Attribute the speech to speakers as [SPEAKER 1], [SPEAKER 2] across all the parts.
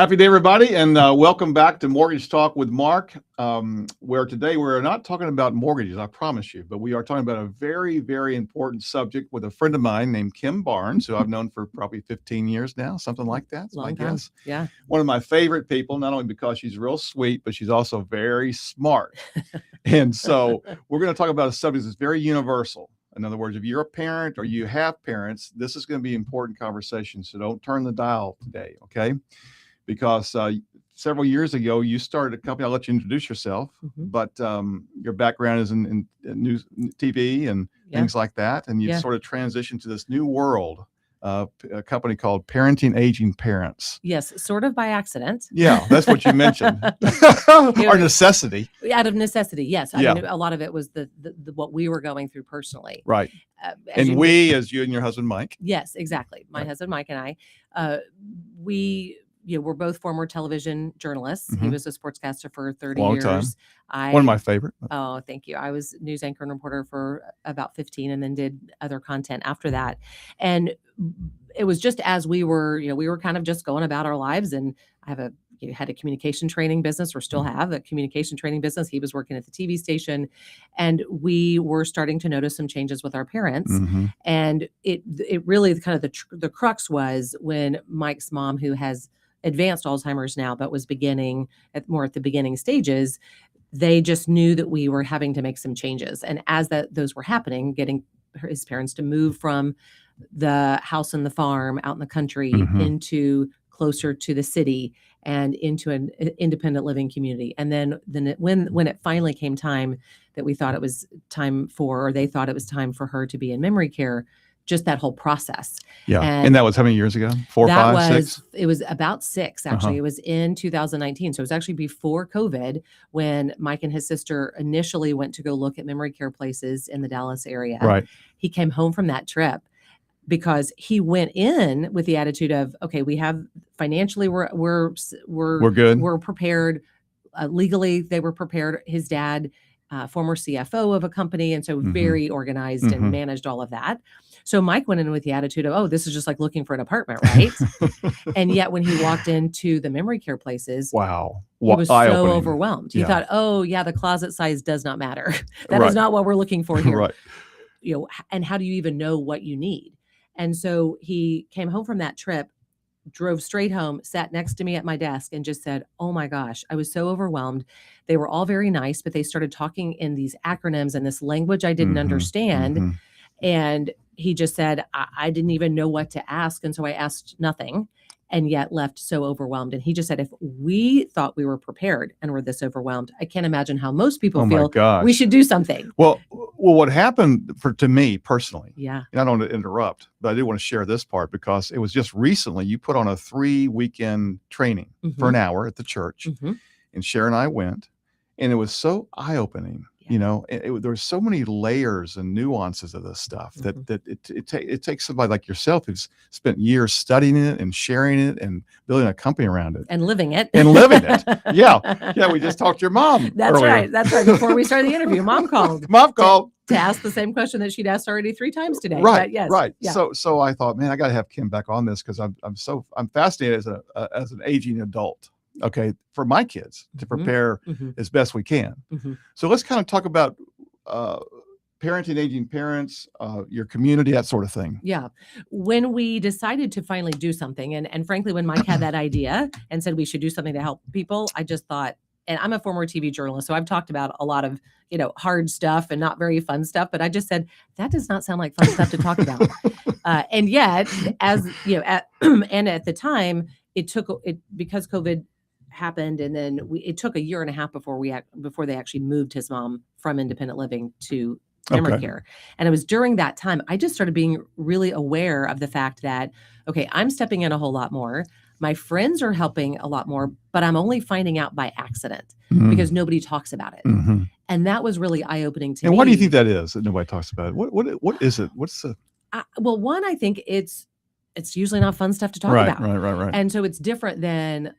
[SPEAKER 1] Happy day, everybody, and welcome back to Mortgage Talk with Mark, where today we're not talking about mortgages, I promise you, but we are talking about a very, very important subject with a friend of mine named Kim Barnes, who I've known for probably 15 years now, something like that. That's my
[SPEAKER 2] Long time.
[SPEAKER 1] guess.
[SPEAKER 2] Yeah.
[SPEAKER 1] One of my favorite people, not only because she's real sweet, but she's also very smart. And so we're going to talk about a subject that's very universal. In other words, if you're a parent or you have parents, this is going to be an important conversation. So don't turn the dial today, okay? Because several years ago, you started a company. I'll let you introduce yourself, but your background is in news, TV, and things like that. And you sort of transitioned to this new world, a company called Parenting Aging Parents.
[SPEAKER 2] Yes, sort of by accident.
[SPEAKER 1] Yeah, that's what you mentioned. Or necessity.
[SPEAKER 2] Out of necessity, yes. I mean, a lot of it was the what we were going through personally.
[SPEAKER 1] Right. As you and your husband, Mike.
[SPEAKER 2] Yes, exactly. My husband, Mike, and I, we're both former television journalists. He was a sportscaster for 30
[SPEAKER 1] Long
[SPEAKER 2] years.
[SPEAKER 1] Time. One of my favorite.
[SPEAKER 2] Oh, thank you. I was news anchor and reporter for about 15 and then did other content after that. And it was just as we were kind of just going about our lives. And I had a communication training business, or still have a communication training business. He was working at the TV station, and we were starting to notice some changes with our parents. And it really kind of the crux was when Mike's mom, who has advanced Alzheimer's now, but was beginning at the beginning stages, they just knew that we were having to make some changes. And as those were happening, getting his parents to move from the house and the farm out in the country into closer to the city and into an independent living community. And then when it finally came time that we thought it was time for, or they thought it was time for her to be in memory care, just that whole process.
[SPEAKER 1] Yeah. And that was how many years ago? 4, 5, 6?
[SPEAKER 2] It was about 6, actually. It was in 2019. So it was actually before COVID when Mike and his sister initially went to go look at memory care places in the Dallas area.
[SPEAKER 1] Right.
[SPEAKER 2] He came home from that trip because he went in with the attitude of, okay, we have financially, we're good. We're prepared. Legally, they were prepared. His dad, former CFO of a company, and so very organized and managed all of that. So Mike went in with the attitude of, oh, this is just like looking for an apartment, right? And yet when he walked into the memory care places,
[SPEAKER 1] wow,
[SPEAKER 2] he was so overwhelmed. He thought, oh yeah, the closet size does not matter. That is not what we're looking for here.
[SPEAKER 1] Right.
[SPEAKER 2] And how do you even know what you need? And so he came home from that trip, drove straight home, sat next to me at my desk, and just said, oh my gosh, I was so overwhelmed. They were all very nice, but they started talking in these acronyms and this language I didn't understand. And he just said, I didn't even know what to ask. And so I asked nothing, and yet left so overwhelmed. And he just said, if we thought we were prepared and were this overwhelmed, I can't imagine how most people feel. We should do something.
[SPEAKER 1] Well, what happened to me personally,
[SPEAKER 2] and
[SPEAKER 1] I don't want to interrupt, but I do want to share this part because it was just recently you put on a 3-weekend training for an hour at the church, and Shara and I went, and it was so eye-opening. There were so many layers and nuances of this stuff that it takes somebody like yourself who's spent years studying it and sharing it and building a company around it.
[SPEAKER 2] And living it.
[SPEAKER 1] Yeah, we just talked to your mom.
[SPEAKER 2] That's
[SPEAKER 1] earlier.
[SPEAKER 2] Right. That's right. Before we started the interview, Mom called. To ask the same question that she'd asked already 3 times today.
[SPEAKER 1] Right,
[SPEAKER 2] but yes,
[SPEAKER 1] right.
[SPEAKER 2] Yeah.
[SPEAKER 1] So I thought, man, I got to have Kim back on this because I'm fascinated as an aging adult. Okay, for my kids to prepare as best we can. So let's kind of talk about parenting aging parents, your community, that sort of thing.
[SPEAKER 2] Yeah. When we decided to finally do something, and frankly, when Mike had that idea and said we should do something to help people, I just thought, and I'm a former TV journalist, so I've talked about a lot of, hard stuff and not very fun stuff, but I just said, that does not sound like fun stuff to talk about. And yet, as and at the time, because COVID happened, and then it took 1.5 years before they actually moved his mom from independent living to memory care. And it was during that time I just started being really aware of the fact that, okay, I'm stepping in a whole lot more. My friends are helping a lot more, but I'm only finding out by accident because nobody talks about it. And that was really eye-opening to me.
[SPEAKER 1] And why do you think that is that nobody talks about it? What is it? What's the?
[SPEAKER 2] Well, one, I think it's usually not fun stuff to talk about.
[SPEAKER 1] Right.
[SPEAKER 2] And so it's different than,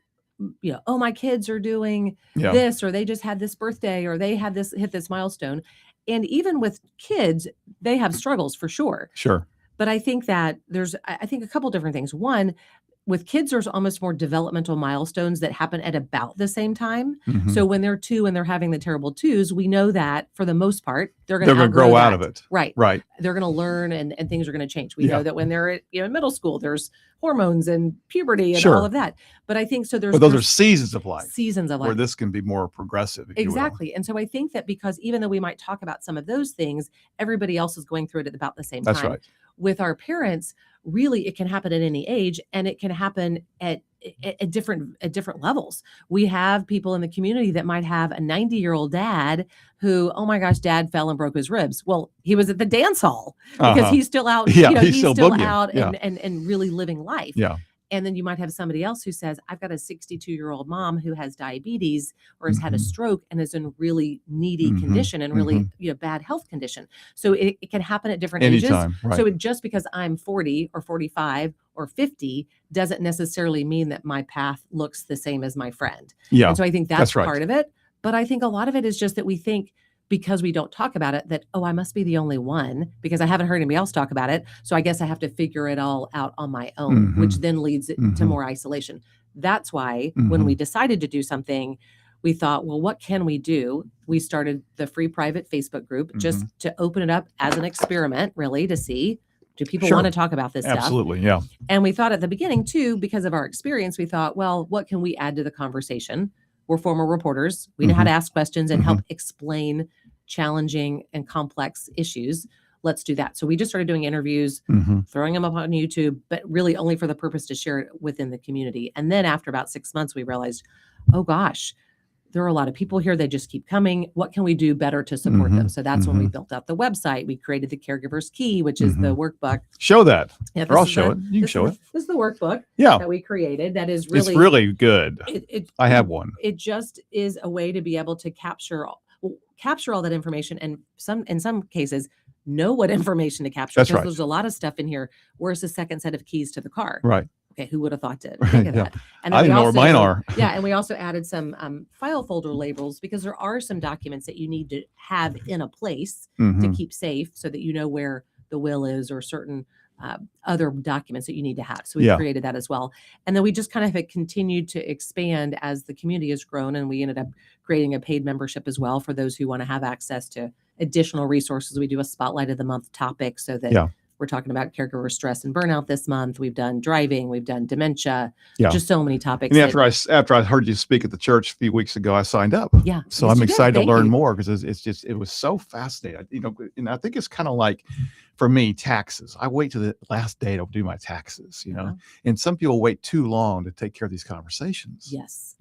[SPEAKER 2] oh, my kids are doing this, or they just had this birthday, or they had hit this milestone. And even with kids, they have struggles for sure.
[SPEAKER 1] Sure.
[SPEAKER 2] But I think that I think a couple different things. One, with kids, there's almost more developmental milestones that happen at about the same time.
[SPEAKER 1] Mhm.
[SPEAKER 2] So when they're 2 and they're having the terrible twos, we know that for the most part, they're
[SPEAKER 1] They're
[SPEAKER 2] going to
[SPEAKER 1] going to grow out of
[SPEAKER 2] that.
[SPEAKER 1] it.
[SPEAKER 2] Right.
[SPEAKER 1] Right.
[SPEAKER 2] They're going to learn and things are going to change. We
[SPEAKER 1] Yeah.
[SPEAKER 2] know that when they're in middle school, there's hormones and puberty and
[SPEAKER 1] Sure.
[SPEAKER 2] all of that. But I think so
[SPEAKER 1] But those are
[SPEAKER 2] there's
[SPEAKER 1] seasons of life
[SPEAKER 2] seasons of
[SPEAKER 1] where
[SPEAKER 2] life.
[SPEAKER 1] this can be more progressive, if you will.
[SPEAKER 2] Exactly. And so I think that because even though we might talk about some of those things, everybody else is going through it at about the same
[SPEAKER 1] That's
[SPEAKER 2] time.
[SPEAKER 1] right.
[SPEAKER 2] With our parents, really it can happen at any age, and it can happen at different levels. We have people in the community that might have a 90-year-old dad who, oh my gosh, dad fell and broke his ribs. Well, he was at the dance hall because
[SPEAKER 1] Uh-huh.
[SPEAKER 2] he's still out,
[SPEAKER 1] Yeah, he's
[SPEAKER 2] he's
[SPEAKER 1] still
[SPEAKER 2] still
[SPEAKER 1] boogieing.
[SPEAKER 2] out
[SPEAKER 1] Yeah.
[SPEAKER 2] and really living life.
[SPEAKER 1] Yeah.
[SPEAKER 2] And then you might have somebody else who says, I've got a 62-year-old mom who has diabetes or has had a
[SPEAKER 1] Mhm.
[SPEAKER 2] stroke and is in really needy
[SPEAKER 1] Mhm.
[SPEAKER 2] condition and really bad health condition. So it can happen at different ages.
[SPEAKER 1] Anytime. Right.
[SPEAKER 2] So just because I'm 40 or 45 or 50 doesn't necessarily mean that my path looks the same as my friend.
[SPEAKER 1] Yeah.
[SPEAKER 2] And so I think that's
[SPEAKER 1] That's right.
[SPEAKER 2] part of it. But I think a lot of it is just that we think because we don't talk about it that, oh, I must be the only one because I haven't heard anybody else talk about it. So I guess I have to figure it all out on my own, which then leads to
[SPEAKER 1] Mhm.
[SPEAKER 2] more isolation. That's why when we decided to do something, we thought, well, what can we do? We started the free private Facebook group just to open it up as an experiment, really, to see, do people
[SPEAKER 1] Sure.
[SPEAKER 2] want to talk about this stuff?
[SPEAKER 1] Absolutely. Yeah.
[SPEAKER 2] And we thought at the beginning, too, because of our experience, we thought, well, what can we add to the conversation? We're former reporters. We know how to ask questions and help explain challenging and complex issues. Let's do that. So we just started doing interviews, throwing them up on YouTube, but really only for the purpose to share it within the community. And then after about 6 months, we realized, oh gosh, there are a lot of people here. They just keep coming. What can we do better to support them? So that's when we built out the website. We created the Caregiver's Key, which is the workbook.
[SPEAKER 1] Show that.
[SPEAKER 2] Yeah,
[SPEAKER 1] Or I'll show it. You can show it.
[SPEAKER 2] This is the workbook
[SPEAKER 1] Yeah.
[SPEAKER 2] that we created. That is really,
[SPEAKER 1] It's really good. I have one.
[SPEAKER 2] It just is a way to be able to capture all that information, and in some cases know what information to capture.
[SPEAKER 1] That's
[SPEAKER 2] because
[SPEAKER 1] right.
[SPEAKER 2] There's a lot of stuff in here. Where's the second set of keys to the car?
[SPEAKER 1] Right.
[SPEAKER 2] Okay, who would have thought to
[SPEAKER 1] Right,
[SPEAKER 2] think of
[SPEAKER 1] yeah.
[SPEAKER 2] that? And
[SPEAKER 1] I
[SPEAKER 2] then
[SPEAKER 1] didn't know where mine are.
[SPEAKER 2] Yeah, and we also added some file folder labels because there are some documents that you need to have in a place to keep safe so that you know where the will is or certain other documents that you need to have. So we created that as well. And then we just kind of have continued to expand as the community has grown, and we ended up creating a paid membership as well for those who want to have access to additional resources. We do a Spotlight of the Month topic so that we're talking about caregiver stress and burnout this month. We've done driving, we've done dementia, just so many topics.
[SPEAKER 1] And after I heard you speak at the church a few weeks ago, I signed up.
[SPEAKER 2] Yeah.
[SPEAKER 1] So
[SPEAKER 2] Yes,
[SPEAKER 1] I'm
[SPEAKER 2] you did.
[SPEAKER 1] excited to
[SPEAKER 2] Thank
[SPEAKER 1] learn
[SPEAKER 2] you.
[SPEAKER 1] more because it was so fascinating. And I think it's kind of like, for me, taxes. I wait to the last day to do my taxes, and some people wait too long to take care of these conversations.
[SPEAKER 2] Yes.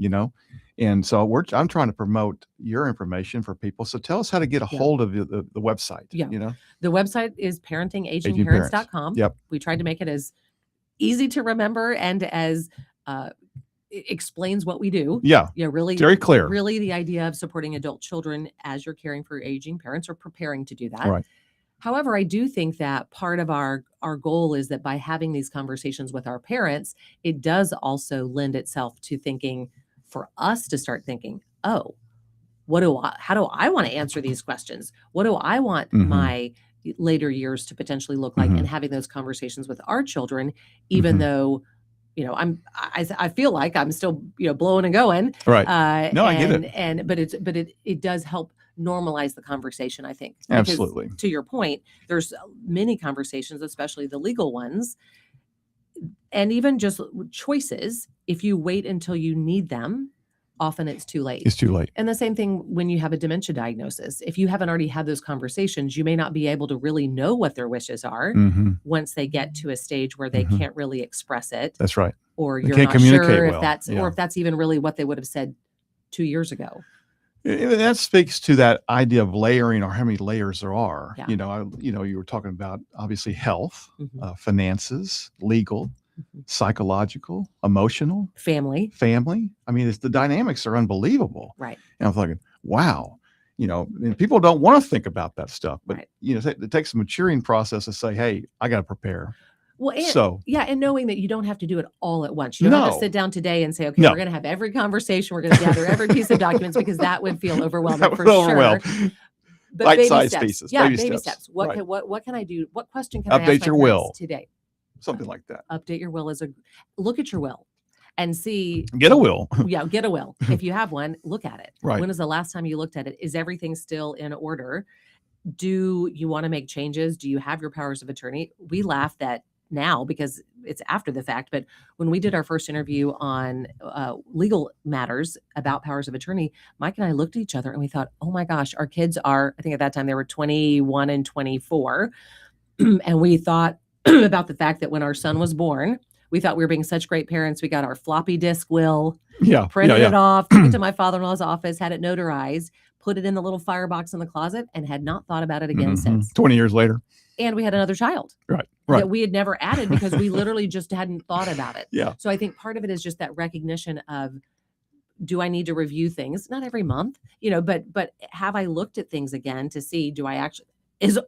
[SPEAKER 1] And so I'm trying to promote your information for people. So tell us how to get a hold of the website.
[SPEAKER 2] Yeah. The website is parentingagingparents.com.
[SPEAKER 1] Yep.
[SPEAKER 2] We tried to make it as easy to remember and as it explains what we do.
[SPEAKER 1] Yeah.
[SPEAKER 2] Really
[SPEAKER 1] very clear.
[SPEAKER 2] Really the idea of supporting adult children as you're caring for aging parents or preparing to do that.
[SPEAKER 1] Right.
[SPEAKER 2] However, I do think that part of our goal is that by having these conversations with our parents, it does also lend itself to thinking, for us to start thinking, oh, how do I want to answer these questions? What do I want my later years to potentially look like? And having those conversations with our children, even though, I feel like I'm still, blowing and going.
[SPEAKER 1] Right. No, I get it.
[SPEAKER 2] But it does help normalize the conversation, I think.
[SPEAKER 1] Absolutely.
[SPEAKER 2] Because, to your point, there's many conversations, especially the legal ones, and even just choices. If you wait until you need them, often it's too late.
[SPEAKER 1] It's too late.
[SPEAKER 2] And the same thing when you have a dementia diagnosis. If you haven't already had those conversations, you may not be able to really know what their wishes are once they get to a stage where they can't really express it.
[SPEAKER 1] That's right.
[SPEAKER 2] Or
[SPEAKER 1] They
[SPEAKER 2] you're
[SPEAKER 1] can't
[SPEAKER 2] not
[SPEAKER 1] communicate
[SPEAKER 2] sure if
[SPEAKER 1] well.
[SPEAKER 2] that's
[SPEAKER 1] Yeah.
[SPEAKER 2] or if that's even really what they would have said 2 years ago.
[SPEAKER 1] That speaks to that idea of layering, or how many layers there are.
[SPEAKER 2] Yeah.
[SPEAKER 1] You were talking about obviously health, finances, legal, psychological, emotional,
[SPEAKER 2] Family.
[SPEAKER 1] I mean, the dynamics are unbelievable.
[SPEAKER 2] Right.
[SPEAKER 1] And I'm thinking, wow, and people don't want to think about that stuff, but
[SPEAKER 2] Right.
[SPEAKER 1] It takes a maturing process to say, hey, I got to prepare.
[SPEAKER 2] Well,
[SPEAKER 1] and
[SPEAKER 2] and knowing that you don't have to do it all at once. You don't have to
[SPEAKER 1] No.
[SPEAKER 2] sit down today and say, okay,
[SPEAKER 1] No.
[SPEAKER 2] we're going to have every conversation. We're going to gather every piece of documents, because that would feel overwhelming
[SPEAKER 1] That
[SPEAKER 2] for
[SPEAKER 1] would
[SPEAKER 2] sure.
[SPEAKER 1] overwhelm.
[SPEAKER 2] But
[SPEAKER 1] Bite-sized
[SPEAKER 2] steps.
[SPEAKER 1] pieces.
[SPEAKER 2] Yeah,
[SPEAKER 1] Baby
[SPEAKER 2] baby
[SPEAKER 1] steps.
[SPEAKER 2] steps. What
[SPEAKER 1] Right.
[SPEAKER 2] can what can I do? What question can I ask
[SPEAKER 1] Update
[SPEAKER 2] my
[SPEAKER 1] your
[SPEAKER 2] parents
[SPEAKER 1] will.
[SPEAKER 2] today?
[SPEAKER 1] Something like that.
[SPEAKER 2] Update your will is a look at your will and see.
[SPEAKER 1] Get a will.
[SPEAKER 2] Yeah, get a will. If you have one, look at it.
[SPEAKER 1] Right.
[SPEAKER 2] When is the last time you looked at it? Is everything still in order? Do you want to make changes? Do you have your powers of attorney? We laugh that now because it's after the fact, but when we did our first interview on legal matters about powers of attorney, Mike and I looked at each other and we thought, oh my gosh, our kids are, I think at that time they were 21 and 24. And we thought about the fact that when our son was born, we thought we were being such great parents. We got our floppy disk will, printed it off, took it to my father-in-law's office, had it notarized, put it in the little firebox in the closet, and had not thought about it again since.
[SPEAKER 1] 20 years later.
[SPEAKER 2] And we had another child.
[SPEAKER 1] Right.
[SPEAKER 2] That we had never added because we literally just hadn't thought about it.
[SPEAKER 1] Yeah.
[SPEAKER 2] So I think part of it is just that recognition of, do I need to review things? Not every month, but have I looked at things again to see, do I actually,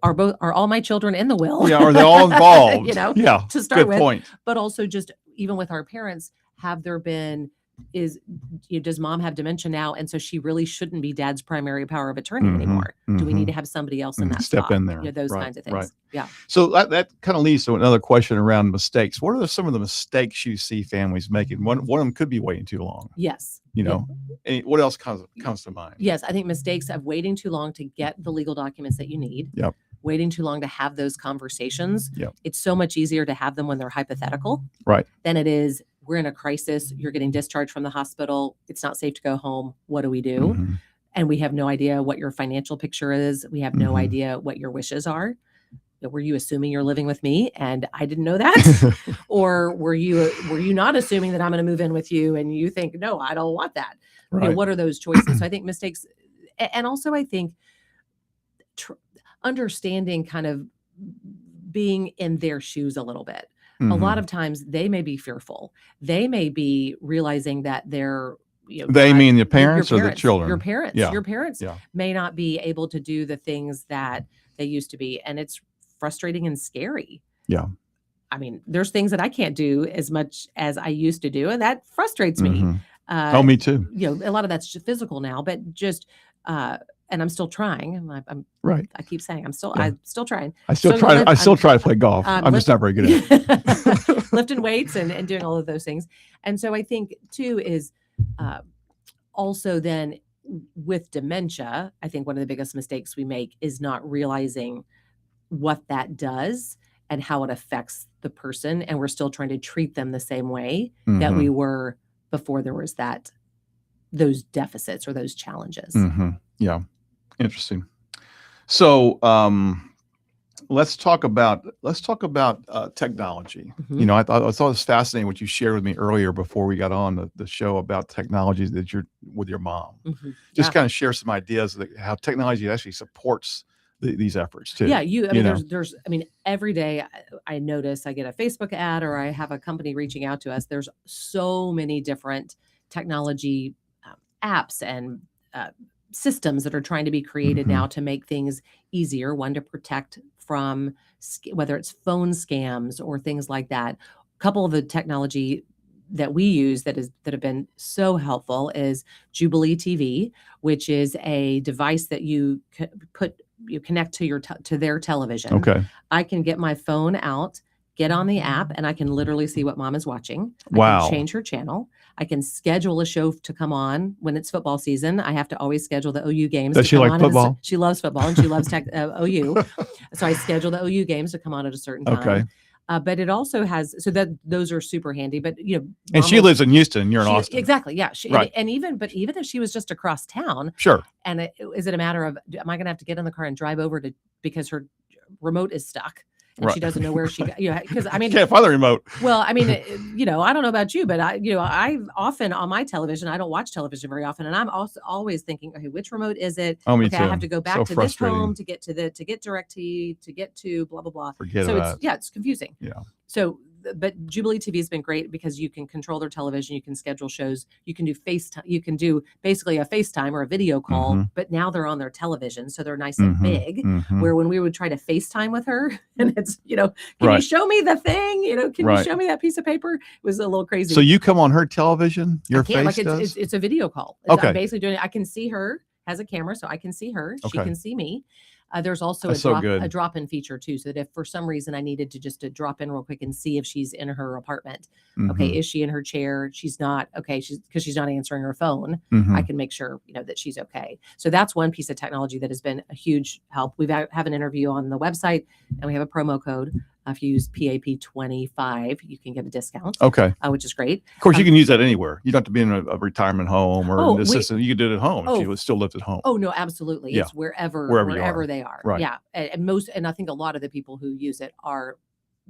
[SPEAKER 2] are all my children in the will?
[SPEAKER 1] Yeah. Are they all involved? Yeah.
[SPEAKER 2] To start
[SPEAKER 1] Good
[SPEAKER 2] with.
[SPEAKER 1] point.
[SPEAKER 2] But also just even with our parents, have there been, does mom have dementia now? And so she really shouldn't be dad's primary power of attorney anymore. Do we need to have somebody else in that
[SPEAKER 1] step
[SPEAKER 2] spot?
[SPEAKER 1] in there?
[SPEAKER 2] Those kinds of things.
[SPEAKER 1] Right.
[SPEAKER 2] Yeah.
[SPEAKER 1] So that kind of leads to another question around mistakes. What are some of the mistakes you see families making? One of them could be waiting too long.
[SPEAKER 2] Yes.
[SPEAKER 1] What else comes to mind?
[SPEAKER 2] Yes. I think mistakes of waiting too long to get the legal documents that you need.
[SPEAKER 1] Yep.
[SPEAKER 2] Waiting too long to have those conversations.
[SPEAKER 1] Yep.
[SPEAKER 2] It's so much easier to have them when they're hypothetical.
[SPEAKER 1] Right.
[SPEAKER 2] Than it is, we're in a crisis. You're getting discharged from the hospital. It's not safe to go home. What do we do?
[SPEAKER 1] Mm-hmm.
[SPEAKER 2] And we have no idea what your financial picture is. We have no idea what your wishes are. Were you assuming you're living with me and I didn't know that? Or were you not assuming that I'm going to move in with you and you think, no, I don't want that?
[SPEAKER 1] Right.
[SPEAKER 2] What are those choices? So I think mistakes, and also I think understanding kind of being in their shoes a little bit. A lot of times they may be fearful. They may be realizing that they're,
[SPEAKER 1] they mean the parents or the children?
[SPEAKER 2] Your parents.
[SPEAKER 1] Yeah.
[SPEAKER 2] Your parents may not be able to do the things that they used to be. And it's frustrating and scary.
[SPEAKER 1] Yeah.
[SPEAKER 2] I mean, there's things that I can't do as much as I used to do. And that frustrates me.
[SPEAKER 1] Me too.
[SPEAKER 2] A lot of that's just physical now, but just, and I'm still trying. I'm
[SPEAKER 1] right.
[SPEAKER 2] I keep saying I'm still trying.
[SPEAKER 1] I still try to play golf. I'm just not very good at it.
[SPEAKER 2] Lifting weights and doing all of those things. And so I think too is also then with dementia, I think one of the biggest mistakes we make is not realizing what that does and how it affects the person. And we're still trying to treat them the same way that we were before there was those deficits or those challenges.
[SPEAKER 1] Yeah. Interesting. So let's talk about technology. I thought it was fascinating what you shared with me earlier before we got on the show about technologies that you're with your mom. Just kind of share some ideas of how technology actually supports these efforts too.
[SPEAKER 2] Yeah, there's every day I notice I get a Facebook ad or I have a company reaching out to us. There's so many different technology apps and systems that are trying to be created now to make things easier. One, to protect from whether it's phone scams or things like that. A couple of the technology that we use that have been so helpful is Jubilee TV, which is a device that you connect to their television.
[SPEAKER 1] Okay.
[SPEAKER 2] I can get my phone out, get on the app, and I can literally see what mom is watching.
[SPEAKER 1] Wow.
[SPEAKER 2] I can change her channel. I can schedule a show to come on when it's football season. I have to always schedule the OU games.
[SPEAKER 1] Does she like football?
[SPEAKER 2] She loves football and she loves OU. So I schedule the OU games to come on at a certain time.
[SPEAKER 1] Okay.
[SPEAKER 2] But it also has, so that those are super handy, but
[SPEAKER 1] and she lives in Houston. You're in Austin.
[SPEAKER 2] Exactly. Yeah.
[SPEAKER 1] Right.
[SPEAKER 2] And even if she was just across town.
[SPEAKER 1] Sure.
[SPEAKER 2] And is it a matter of, am I going to have to get in the car and drive over because her remote is stuck? And she doesn't know where she got, because
[SPEAKER 1] can't find the remote.
[SPEAKER 2] Well, I don't know about you, but I often on my television, I don't watch television very often. And I'm also always thinking, okay, which remote is it?
[SPEAKER 1] Oh, me
[SPEAKER 2] okay,
[SPEAKER 1] too.
[SPEAKER 2] I have to go back
[SPEAKER 1] So
[SPEAKER 2] to
[SPEAKER 1] frustrating.
[SPEAKER 2] this home to get DirecTV, to get to blah, blah, blah.
[SPEAKER 1] Forget
[SPEAKER 2] so
[SPEAKER 1] about
[SPEAKER 2] it's confusing.
[SPEAKER 1] Yeah.
[SPEAKER 2] So, but Jubilee TV has been great because you can control their television, you can schedule shows, you can do FaceTime, you can do basically a FaceTime or a video call, but now they're on their television, so they're nice and big. Where when we would try to FaceTime with her, and it's can you show me the thing? Can you show me that piece of paper? It was a little crazy.
[SPEAKER 1] So you come on her television, your face does?
[SPEAKER 2] It's a video call.
[SPEAKER 1] Okay.
[SPEAKER 2] I'm basically doing it. I can see her has a camera, so I can see her. She
[SPEAKER 1] Okay.
[SPEAKER 2] can see me. There's also
[SPEAKER 1] That's so
[SPEAKER 2] a
[SPEAKER 1] good.
[SPEAKER 2] drop-in feature too, so that if for some reason I needed to drop in real quick and see if she's in her apartment. Okay,
[SPEAKER 1] Mhm.
[SPEAKER 2] is she in her chair? She's not. Okay, she's not answering her phone. I
[SPEAKER 1] Mhm.
[SPEAKER 2] can make sure that she's okay. So that's one piece of technology that has been a huge help. We have an interview on the website, and we have a promo code. If you use PAP25, you can get a discount,
[SPEAKER 1] Okay.
[SPEAKER 2] which is great.
[SPEAKER 1] Of course, you can use that anywhere. You don't have to be in a retirement home or
[SPEAKER 2] Oh,
[SPEAKER 1] an assistant. You can do it at home if you still lived at home.
[SPEAKER 2] Oh no, absolutely.
[SPEAKER 1] Yeah.
[SPEAKER 2] It's wherever
[SPEAKER 1] Wherever you are.
[SPEAKER 2] they are.
[SPEAKER 1] Right.
[SPEAKER 2] Yeah. And I think a lot of the people who use it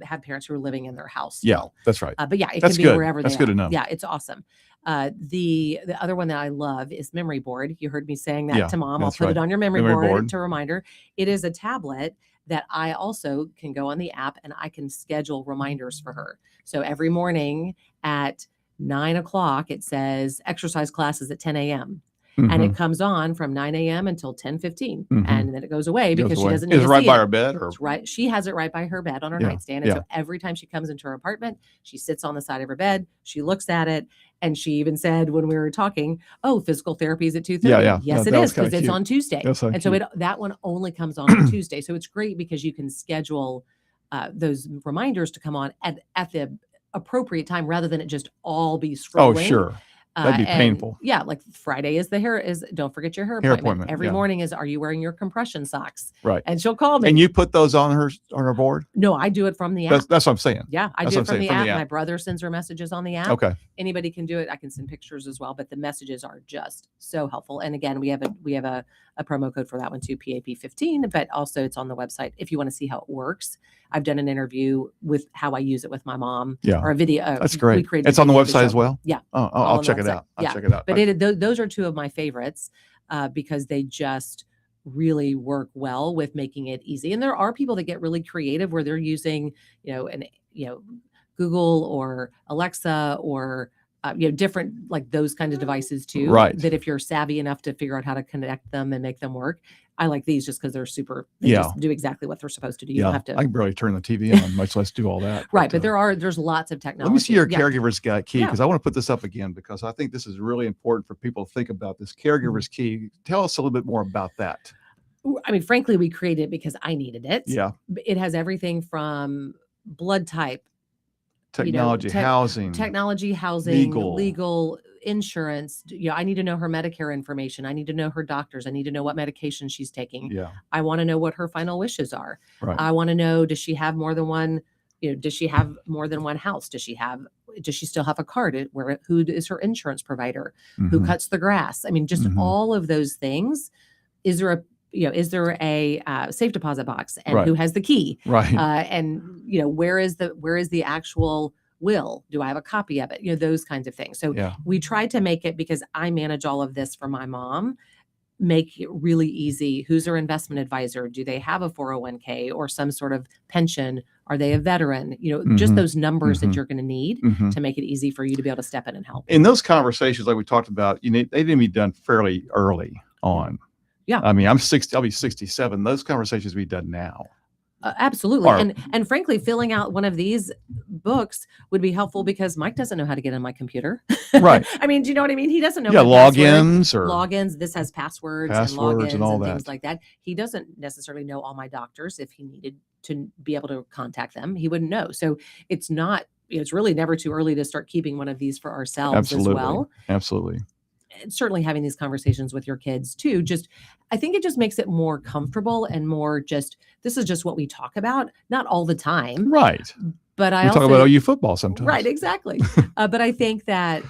[SPEAKER 2] have parents who are living in their house
[SPEAKER 1] Yeah,
[SPEAKER 2] still.
[SPEAKER 1] that's right.
[SPEAKER 2] But yeah, it
[SPEAKER 1] That's
[SPEAKER 2] can be
[SPEAKER 1] good.
[SPEAKER 2] wherever
[SPEAKER 1] That's
[SPEAKER 2] they
[SPEAKER 1] good
[SPEAKER 2] are.
[SPEAKER 1] to know.
[SPEAKER 2] Yeah, it's awesome. The other one that I love is Memory Board. You heard me saying that
[SPEAKER 1] Yeah,
[SPEAKER 2] to Mom. I'll
[SPEAKER 1] that's
[SPEAKER 2] put it
[SPEAKER 1] right.
[SPEAKER 2] on your memory
[SPEAKER 1] Memory
[SPEAKER 2] board
[SPEAKER 1] board.
[SPEAKER 2] to reminder. It is a tablet that I also can go on the app and I can schedule reminders for her. So every morning at 9 o'clock, it says exercise classes at 10 a.m. And it
[SPEAKER 1] Mhm.
[SPEAKER 2] comes on from 9 a.m. until 10:15,
[SPEAKER 1] Mhm.
[SPEAKER 2] and then it goes away
[SPEAKER 1] Goes
[SPEAKER 2] because she
[SPEAKER 1] away.
[SPEAKER 2] doesn't need
[SPEAKER 1] Is
[SPEAKER 2] to
[SPEAKER 1] it right
[SPEAKER 2] see
[SPEAKER 1] by
[SPEAKER 2] it.
[SPEAKER 1] her bed or?
[SPEAKER 2] It's right. She has it right by her bed on her
[SPEAKER 1] Yeah,
[SPEAKER 2] nightstand. And
[SPEAKER 1] yeah.
[SPEAKER 2] so every time she comes into her apartment, she sits on the side of her bed, she looks at it. And she even said when we were talking, "Oh, physical therapy is at 2:30."
[SPEAKER 1] Yeah, yeah.
[SPEAKER 2] Yes,
[SPEAKER 1] Yeah,
[SPEAKER 2] it
[SPEAKER 1] that
[SPEAKER 2] is
[SPEAKER 1] was kinda
[SPEAKER 2] because it's
[SPEAKER 1] cute.
[SPEAKER 2] on Tuesday.
[SPEAKER 1] That's so
[SPEAKER 2] And so
[SPEAKER 1] cute.
[SPEAKER 2] that one only comes on on Tuesday. So it's great because you can schedule those reminders to come on at the appropriate time rather than it just all be scrolling.
[SPEAKER 1] Oh, sure. That'd be painful.
[SPEAKER 2] Yeah, like Friday is don't forget your hair
[SPEAKER 1] Hair
[SPEAKER 2] appointment.
[SPEAKER 1] appointment,
[SPEAKER 2] Every
[SPEAKER 1] yeah.
[SPEAKER 2] morning is, are you wearing your compression socks?
[SPEAKER 1] Right.
[SPEAKER 2] And she'll call me.
[SPEAKER 1] And you put those on her board?
[SPEAKER 2] No, I do it from the app.
[SPEAKER 1] That's what I'm saying.
[SPEAKER 2] Yeah, I
[SPEAKER 1] That's
[SPEAKER 2] do
[SPEAKER 1] what
[SPEAKER 2] it
[SPEAKER 1] I'm
[SPEAKER 2] from
[SPEAKER 1] saying,
[SPEAKER 2] the
[SPEAKER 1] from
[SPEAKER 2] app.
[SPEAKER 1] the app.
[SPEAKER 2] My brother sends her messages on the app.
[SPEAKER 1] Okay.
[SPEAKER 2] Anybody can do it. I can send pictures as well, but the messages are just so helpful. And again, we have a promo code for that one too, PAP15, but also it's on the website if you want to see how it works. I've done an interview with how I use it with my mom.
[SPEAKER 1] Yeah.
[SPEAKER 2] Or a video.
[SPEAKER 1] That's great.
[SPEAKER 2] We created
[SPEAKER 1] It's on the
[SPEAKER 2] video to
[SPEAKER 1] website
[SPEAKER 2] show-
[SPEAKER 1] as well?
[SPEAKER 2] Yeah.
[SPEAKER 1] Oh,
[SPEAKER 2] all
[SPEAKER 1] I'll
[SPEAKER 2] on the
[SPEAKER 1] check it
[SPEAKER 2] website.
[SPEAKER 1] out. I'll
[SPEAKER 2] Yeah.
[SPEAKER 1] check it out.
[SPEAKER 2] But those are two of my favorites because they just really work well with making it easy. And there are people that get really creative where they're using, Google or Alexa or different like those kinds of devices too.
[SPEAKER 1] Right.
[SPEAKER 2] That if you're savvy enough to figure out how to connect them and make them work, I like these just because they're super. They
[SPEAKER 1] Yeah.
[SPEAKER 2] just do exactly what they're supposed to do. You don't
[SPEAKER 1] Yeah.
[SPEAKER 2] have to.
[SPEAKER 1] I can barely turn the TV on, much less do all that.
[SPEAKER 2] Right, but there's lots of technology.
[SPEAKER 1] Let me see your
[SPEAKER 2] Yeah.
[SPEAKER 1] caregiver's key
[SPEAKER 2] Yeah.
[SPEAKER 1] because I want to put this up again because I think this is really important for people to think about this caregiver's key. Tell us a little bit more about that.
[SPEAKER 2] I mean, frankly, we created it because I needed it.
[SPEAKER 1] Yeah.
[SPEAKER 2] It has everything from blood type,
[SPEAKER 1] Technology, housing.
[SPEAKER 2] legal, insurance. I need to know her Medicare information. I need to know her doctors. I need to know what medication she's taking.
[SPEAKER 1] Yeah.
[SPEAKER 2] I want to know what her final wishes are.
[SPEAKER 1] Right.
[SPEAKER 2] I want to know, does she have more than one, does she have more than one house? Does she still have a card? Who is her insurance provider? Who
[SPEAKER 1] Mhm.
[SPEAKER 2] cuts the grass? I mean, just
[SPEAKER 1] Mhm.
[SPEAKER 2] all of those things. Is there a safe deposit box, and
[SPEAKER 1] Right.
[SPEAKER 2] who has the key?
[SPEAKER 1] Right.
[SPEAKER 2] And where is the actual will? Do I have a copy of it? Those kinds of things. So
[SPEAKER 1] Yeah.
[SPEAKER 2] we try to make it, because I manage all of this for my mom, make it really easy. Who's her investment advisor? Do they have a 401k or some sort of pension? Are they a veteran? Just
[SPEAKER 1] Mhm.
[SPEAKER 2] those numbers
[SPEAKER 1] Mhm.
[SPEAKER 2] that you're going to need
[SPEAKER 1] Mhm.
[SPEAKER 2] to make it easy for you to be able to step in and help.
[SPEAKER 1] In those conversations, like we talked about, they need to be done fairly early on.
[SPEAKER 2] Yeah.
[SPEAKER 1] I mean, I'm 60, I'll be 67. Those conversations be done now.
[SPEAKER 2] Absolutely.
[SPEAKER 1] Or-
[SPEAKER 2] And frankly, filling out one of these books would be helpful because Mike doesn't know how to get on my computer.
[SPEAKER 1] Right.
[SPEAKER 2] I mean, do you know what I mean? He doesn't know
[SPEAKER 1] Yeah,
[SPEAKER 2] my password.
[SPEAKER 1] logins or
[SPEAKER 2] Logins. This has passwords and
[SPEAKER 1] Passwords
[SPEAKER 2] logins
[SPEAKER 1] and all
[SPEAKER 2] things
[SPEAKER 1] that.
[SPEAKER 2] like that. He doesn't necessarily know all my doctors. If he needed to be able to contact them, he wouldn't know. So it's really never too early to start keeping one of these for ourselves
[SPEAKER 1] Absolutely.
[SPEAKER 2] as well.
[SPEAKER 1] Absolutely.
[SPEAKER 2] And certainly having these conversations with your kids too. I think it just makes it more comfortable and more this is just what we talk about, not all the time.
[SPEAKER 1] Right.
[SPEAKER 2] But
[SPEAKER 1] We talk about OU football sometimes.
[SPEAKER 2] Right, exactly. But I think that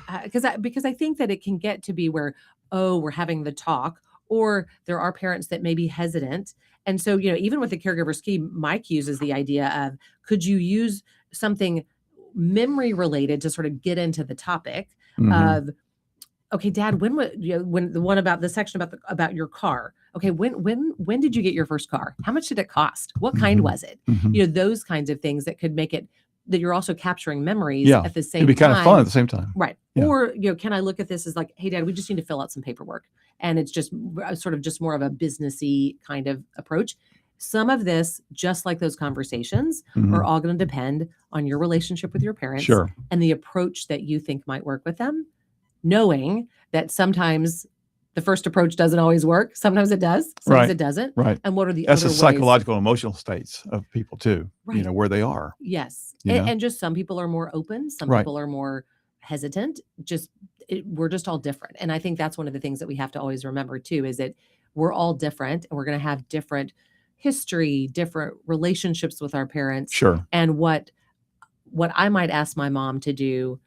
[SPEAKER 2] because I think that it can get to be where, we're having the talk, or there are parents that may be hesitant. And so, even with the caregiver's key, Mike uses the idea of, could you use something memory related to sort of get into the topic
[SPEAKER 1] Mhm.
[SPEAKER 2] of, okay, Dad, when the one about the section about your car. Okay, when did you get your first car? How much did it cost? What kind
[SPEAKER 1] Mhm.
[SPEAKER 2] was it?
[SPEAKER 1] Mhm.
[SPEAKER 2] Those kinds of things that could make it that you're also capturing memories
[SPEAKER 1] Yeah.
[SPEAKER 2] at the same
[SPEAKER 1] It'd be
[SPEAKER 2] time.
[SPEAKER 1] kind of fun at the same time.
[SPEAKER 2] Right.
[SPEAKER 1] Yeah.
[SPEAKER 2] Or, can I look at this as like, hey, Dad, we just need to fill out some paperwork. And it's just sort of just more of a businessy kind of approach. Some of this, just like those conversations,
[SPEAKER 1] Mhm.
[SPEAKER 2] are all going to depend on your relationship with your parents
[SPEAKER 1] Sure.
[SPEAKER 2] and the approach that you think might work with them, knowing that sometimes The first approach doesn't always work. Sometimes it does. Sometimes
[SPEAKER 1] Right.
[SPEAKER 2] it doesn't.
[SPEAKER 1] Right.
[SPEAKER 2] And what are the
[SPEAKER 1] That's
[SPEAKER 2] other
[SPEAKER 1] the
[SPEAKER 2] ways?
[SPEAKER 1] psychological and emotional states of people too,
[SPEAKER 2] Right.
[SPEAKER 1] where they are.
[SPEAKER 2] Yes.
[SPEAKER 1] You know?
[SPEAKER 2] And just some people are more open. Some
[SPEAKER 1] Right.
[SPEAKER 2] people are more hesitant. We're just all different. And I think that's one of the things that we have to always remember too, is that we're all different and we're going to have different history, different relationships with our parents.
[SPEAKER 1] Sure.
[SPEAKER 2] And what I might ask my mom to do,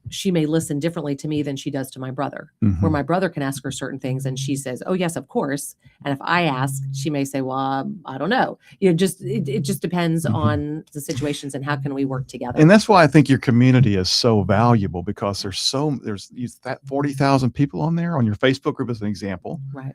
[SPEAKER 2] she may listen differently to me than she does to my brother, where my brother can ask her certain things and she says, oh yes, of course. And if I ask, she may say, well, I don't know. It just depends on the situations and how can we work together.
[SPEAKER 1] And that's why I think your community is so valuable, because there's that 40,000 people on there, on your Facebook group as an example,
[SPEAKER 2] right?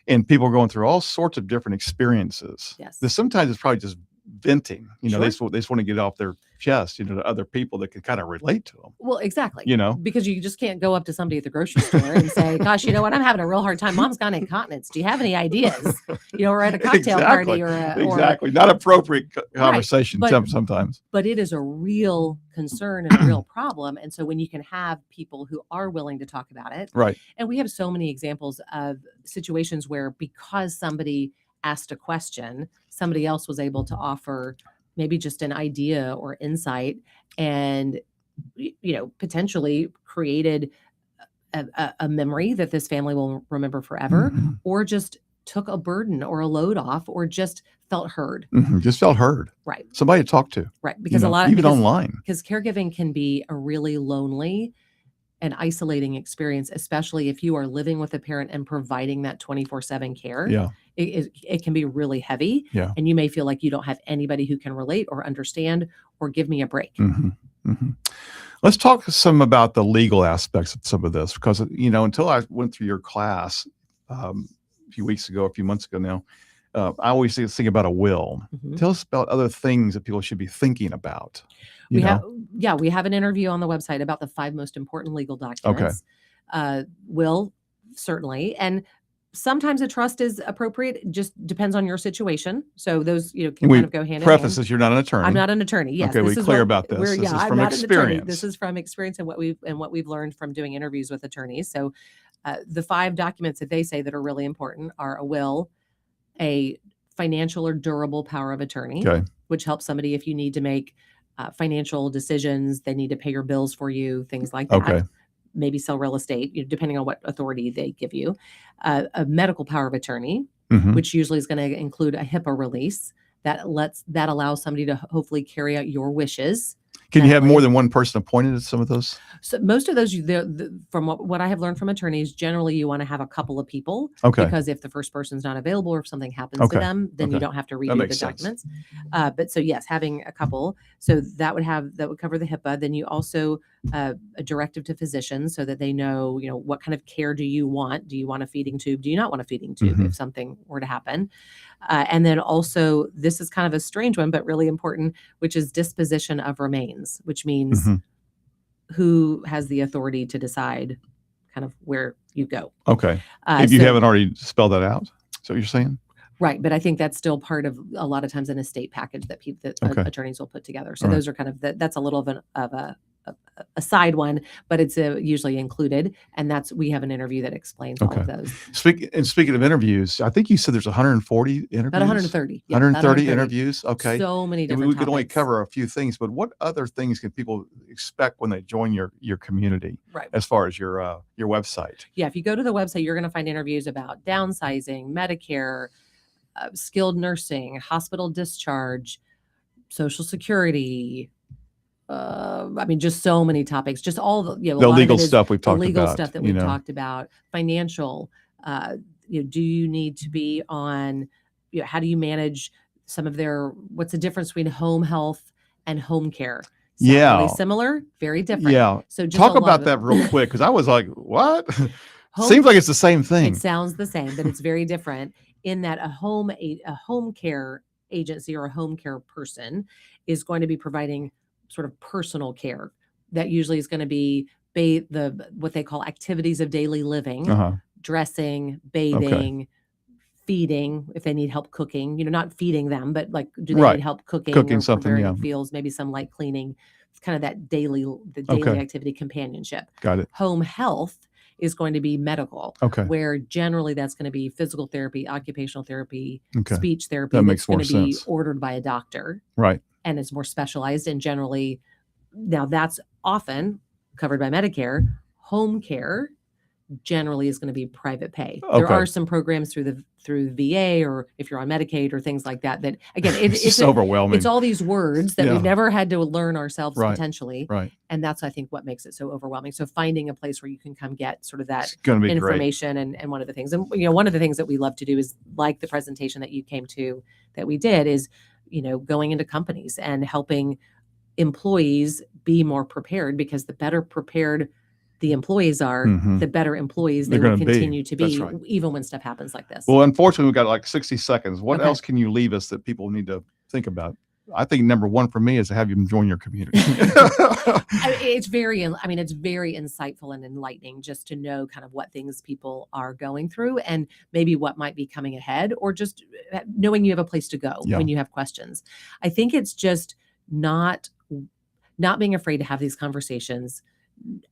[SPEAKER 1] And people are going through all sorts of different experiences.
[SPEAKER 2] Yes.
[SPEAKER 1] Sometimes it's probably just venting,
[SPEAKER 2] Sure.
[SPEAKER 1] they just want to get off their chest, to other people that can kind of relate to them.
[SPEAKER 2] Well, exactly.
[SPEAKER 1] Because
[SPEAKER 2] you just can't go up to somebody at the grocery store and say, gosh, you know what? I'm having a real hard time. Mom's got incontinence. Do you have any ideas? Or at a cocktail party
[SPEAKER 1] exactly. Not appropriate conversation sometimes.
[SPEAKER 2] But it is a real concern and a real problem. And so when you can have people who are willing to talk about it.
[SPEAKER 1] Right.
[SPEAKER 2] And we have so many examples of situations where, because somebody asked a question, somebody else was able to offer maybe just an idea or insight, and potentially created a memory that this family will remember forever, or just took a burden or a load off, or just felt heard.
[SPEAKER 1] Just felt heard.
[SPEAKER 2] Right.
[SPEAKER 1] Somebody to talk to.
[SPEAKER 2] Right. Because
[SPEAKER 1] online.
[SPEAKER 2] Because caregiving can be a really lonely and isolating experience, especially if you are living with a parent and providing that 24/7 care.
[SPEAKER 1] Yeah.
[SPEAKER 2] It can be really heavy.
[SPEAKER 1] Yeah.
[SPEAKER 2] And you may feel like you don't have anybody who can relate or understand or give me a break.
[SPEAKER 1] Let's talk some about the legal aspects of some of this, because, until I went through your class a few months ago now, I always think about a will. Tell us about other things that people should be thinking about.
[SPEAKER 2] We have an interview on the website about the 5 most important legal documents. Will, certainly. And sometimes a trust is appropriate. It just depends on your situation. So those, can kind of go hand in hand.
[SPEAKER 1] Preface this, you're not an attorney.
[SPEAKER 2] I'm not an attorney. Yes.
[SPEAKER 1] Okay, we're clear about this. This is from experience.
[SPEAKER 2] This is from experience and what we've learned from doing interviews with attorneys. So the 5 documents that they say that are really important are a will, a financial or durable power of attorney, which helps somebody if you need to make financial decisions, they need to pay your bills for you, things like that. Maybe sell real estate, depending on what authority they give you. A medical power of attorney, which usually is going to include a HIPAA release that allows somebody to hopefully carry out your wishes.
[SPEAKER 1] Can you have more than one person appointed at some of those?
[SPEAKER 2] So most of those, from what I have learned from attorneys, generally you want to have a couple of people. Because if the first person's not available or if something happens to them, then you don't have to redo the documents. But so yes, having a couple. So that would cover the HIPAA. Then you also a directive to physicians so that they know, what kind of care do you want? Do you want a feeding tube? Do you not want a feeding tube if something were to happen? And then also, this is kind of a strange one, but really important, which is disposition of remains, which means who has the authority to decide kind of where you go.
[SPEAKER 1] Okay. If you haven't already spelled that out, is that what you're saying?
[SPEAKER 2] Right. But I think that's still part of a lot of times an estate package that attorneys will put together. So those are kind of, that's a little of a side one, but it's usually included. And we have an interview that explains all of those.
[SPEAKER 1] Speaking of interviews, I think you said there's 140 interviews?
[SPEAKER 2] About 130.
[SPEAKER 1] Yeah, 130 interviews. Okay.
[SPEAKER 2] So many different
[SPEAKER 1] We could only cover a few things, but what other things can people expect when they join your community?
[SPEAKER 2] Right.
[SPEAKER 1] As far as your website?
[SPEAKER 2] Yeah. If you go to the website, you're going to find interviews about downsizing, Medicare, skilled nursing, hospital discharge, Social Security, just so many topics, just all the
[SPEAKER 1] legal stuff we've talked about.
[SPEAKER 2] The legal stuff that we've talked about, financial, do you need to be on, how do you manage some of what's the difference between home health and home care? Really similar, very different.
[SPEAKER 1] Yeah. So just talk about that real quick, because I was like, what? Seems like it's the same thing.
[SPEAKER 2] It sounds the same, but it's very different in that a home care agency or a home care person is going to be providing sort of personal care. That usually is going to be what they call activities of daily living, dressing, bathing, feeding, if they need help cooking, not feeding them, but like, do they need help cooking or
[SPEAKER 1] something,
[SPEAKER 2] meals, maybe some light cleaning. It's kind of that daily activity, companionship.
[SPEAKER 1] Got it.
[SPEAKER 2] Home health is going to be medical,
[SPEAKER 1] Okay.
[SPEAKER 2] where generally that's going to be physical therapy, occupational therapy,
[SPEAKER 1] Okay.
[SPEAKER 2] speech therapy.
[SPEAKER 1] That
[SPEAKER 2] That's
[SPEAKER 1] makes more
[SPEAKER 2] going to be
[SPEAKER 1] sense.
[SPEAKER 2] ordered by a doctor
[SPEAKER 1] Right.
[SPEAKER 2] and is more specialized, and generally now that's often covered by Medicare. Home care generally is going to be private pay. There
[SPEAKER 1] Okay.
[SPEAKER 2] are some programs through the VA, or if you're on Medicaid or things like that, that again,
[SPEAKER 1] It's just overwhelming.
[SPEAKER 2] it's all these words that
[SPEAKER 1] Yeah.
[SPEAKER 2] we've never had to learn ourselves
[SPEAKER 1] Right.
[SPEAKER 2] potentially.
[SPEAKER 1] Right.
[SPEAKER 2] And that's, I think, what makes it so overwhelming. So finding a place where you can come get sort of that
[SPEAKER 1] It's going to be great.
[SPEAKER 2] information and one of the things, and one of the things that we love to do is, like the presentation that you came to that we did, is going into companies and helping employees be more prepared, because the better prepared the employees are,
[SPEAKER 1] Mhm.
[SPEAKER 2] the better employees
[SPEAKER 1] They're
[SPEAKER 2] they will
[SPEAKER 1] gonna be.
[SPEAKER 2] continue to
[SPEAKER 1] That's
[SPEAKER 2] be,
[SPEAKER 1] right.
[SPEAKER 2] even when stuff happens like this.
[SPEAKER 1] Well, unfortunately, we've got like 60 seconds. What
[SPEAKER 2] Okay.
[SPEAKER 1] else can you leave us that people need to think about? I think number one for me is to have you join your community.
[SPEAKER 2] It's very insightful and enlightening just to know kind of what things people are going through, and maybe what might be coming ahead, or just knowing you have a place to go
[SPEAKER 1] Yeah.
[SPEAKER 2] when you have questions. I think it's just not being afraid to have these conversations,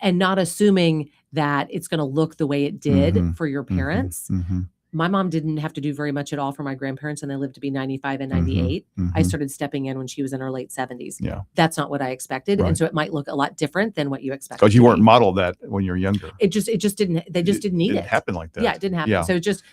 [SPEAKER 2] and not assuming that it's going to look the way it did
[SPEAKER 1] Mhm.
[SPEAKER 2] for your parents.
[SPEAKER 1] Mhm.
[SPEAKER 2] My mom didn't have to do very much at all for my grandparents, and they lived to be 95 and
[SPEAKER 1] Mhm.
[SPEAKER 2] 98. I
[SPEAKER 1] Mhm.
[SPEAKER 2] started stepping in when she was in her late 70s.
[SPEAKER 1] Yeah.
[SPEAKER 2] That's not what I expected.
[SPEAKER 1] Right.
[SPEAKER 2] And so it might look a lot different than what you expected.
[SPEAKER 1] Because you
[SPEAKER 2] to
[SPEAKER 1] weren't
[SPEAKER 2] be.
[SPEAKER 1] modeled that when you're younger.
[SPEAKER 2] It just didn't, they just didn't need
[SPEAKER 1] Didn't
[SPEAKER 2] it.
[SPEAKER 1] happen like that.
[SPEAKER 2] Yeah, it didn't happen.
[SPEAKER 1] Yeah.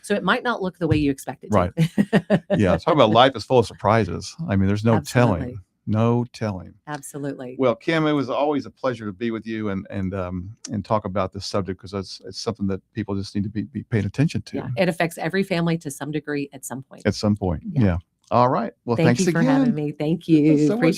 [SPEAKER 2] So it might not look the way you expected
[SPEAKER 1] Right.
[SPEAKER 2] to.
[SPEAKER 1] Yeah. Talk about life is full of surprises. I mean, there's no
[SPEAKER 2] Absolutely.
[SPEAKER 1] telling. No telling.
[SPEAKER 2] Absolutely.
[SPEAKER 1] Well, Kim, it was always a pleasure to be with you and talk about this subject, because it's something that people just need to be paying attention to.
[SPEAKER 2] Yeah, it affects every family to some degree at some point.
[SPEAKER 1] At some point.
[SPEAKER 2] Yeah.
[SPEAKER 1] Yeah. All right. Well,
[SPEAKER 2] Thank
[SPEAKER 1] thanks
[SPEAKER 2] you for
[SPEAKER 1] again.
[SPEAKER 2] having me. Thank you.
[SPEAKER 1] So much